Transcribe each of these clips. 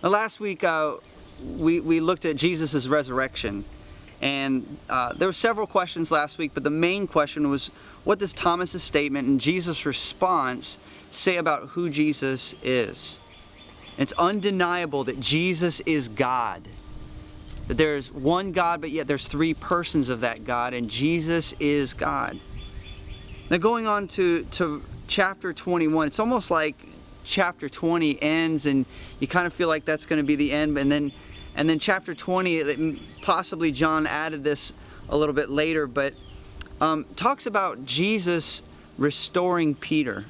Now, last week we looked at Jesus' resurrection, and there were several questions last week, but the main question was, what does Thomas's statement and Jesus' response say about who Jesus is? It's undeniable that Jesus is God. That there's one God, but yet there's three persons of that God, and Jesus is God. Now, going on to chapter 21, it's almost like chapter 20 ends and you kind of feel like that's going to be the end, and then chapter 20, possibly John added this a little bit later, but talks about Jesus restoring Peter.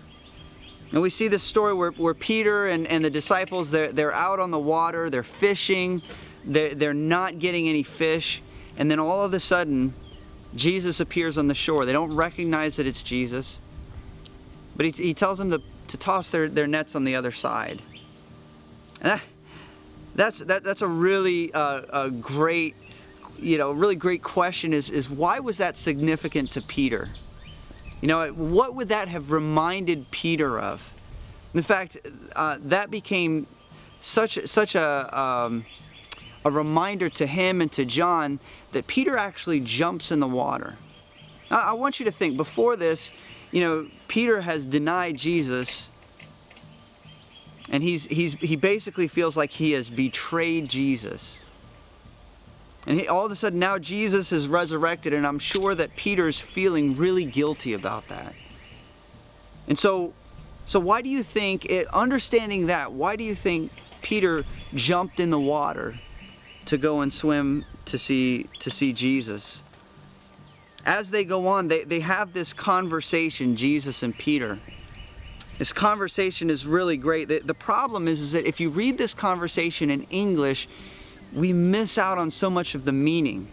And we see this story where Peter and the disciples, they're out on the water, they're fishing, they're not getting any fish, and then all of a sudden Jesus appears on the shore. They don't recognize that it's Jesus, but he tells them to toss their nets on the other side. And that's a really great, really great question is why was that significant to Peter? What would that have reminded Peter of? In fact, that became such a reminder to him and to John that Peter actually jumps in the water. I want you to think, before this, Peter has denied Jesus, and he basically feels like he has betrayed Jesus. And all of a sudden now Jesus is resurrected, and I'm sure that Peter's feeling really guilty about that. And so why do you think, understanding that, why do you think Peter jumped in the water to go and swim to see Jesus? As they go on, they have this conversation, Jesus and Peter. This conversation is really great. The problem is that if you read this conversation in English, we miss out on so much of the meaning.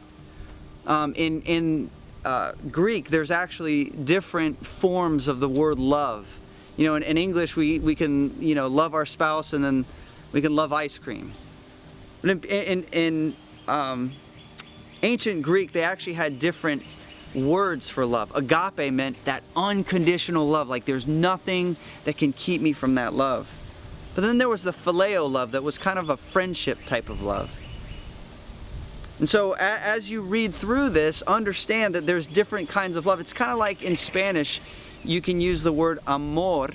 In Greek, there's actually different forms of the word love. In English, we can love our spouse, and then we can love ice cream. But in ancient Greek, they actually had different words for love. Agape meant that unconditional love, like there's nothing that can keep me from that love. But then there was the phileo love that was kind of a friendship type of love. And so as you read through this, understand that there's different kinds of love. It's kind of like in Spanish, you can use the word amor,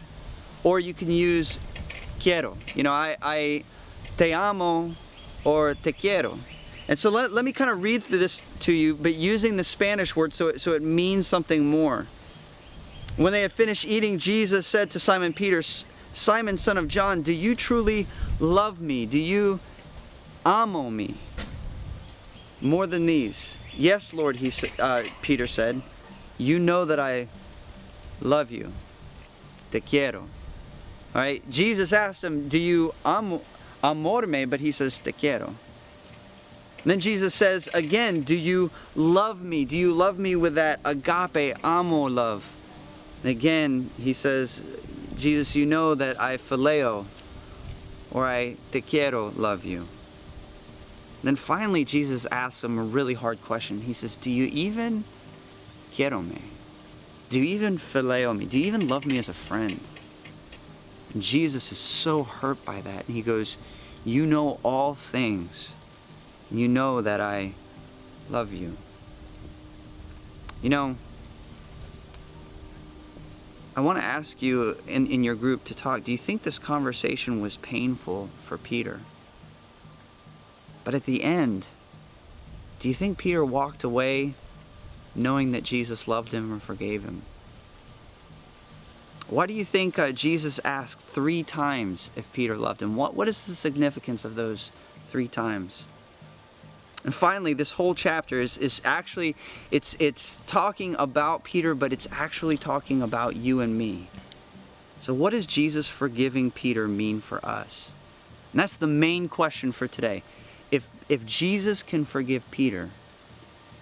or you can use quiero. I te amo or te quiero. And so let me kind of read through this to you, but using the Spanish word so it means something more. When they had finished eating, Jesus said to Simon Peter, "Simon, son of John, do you truly love me? Do you amo me more than these?" "Yes, Lord," Peter said. "You know that I love you. Te quiero." All right. Jesus asked him, "Do you amor me?" But he says, "Te quiero." And then Jesus says again, "Do you love me? Do you love me with that agape, amo love?" And again, he says, "Jesus, you know that I phileo, or I te quiero love you." And then finally, Jesus asks him a really hard question. He says, "Do you even quiero me? Do you even phileo me? Do you even love me as a friend?" And Jesus is so hurt by that. And he goes, "You know all things. You know that I love you." I want to ask you in your group to talk. Do you think this conversation was painful for Peter? But at the end, do you think Peter walked away knowing that Jesus loved him and forgave him? Why do you think Jesus asked 3 times if Peter loved him? What is the significance of those 3 times? And finally, this whole chapter is actually, it's talking about Peter, but it's actually talking about you and me. So what does Jesus forgiving Peter mean for us? And that's the main question for today. If Jesus can forgive Peter,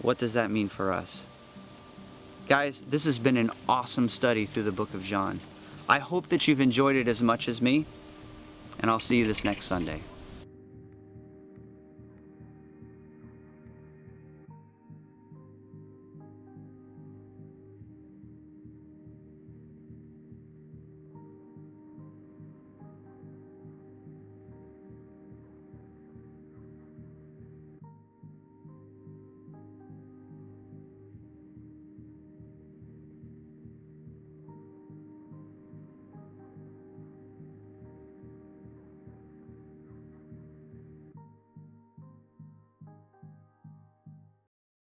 what does that mean for us? Guys, this has been an awesome study through the book of John. I hope that you've enjoyed it as much as me, and I'll see you this next Sunday.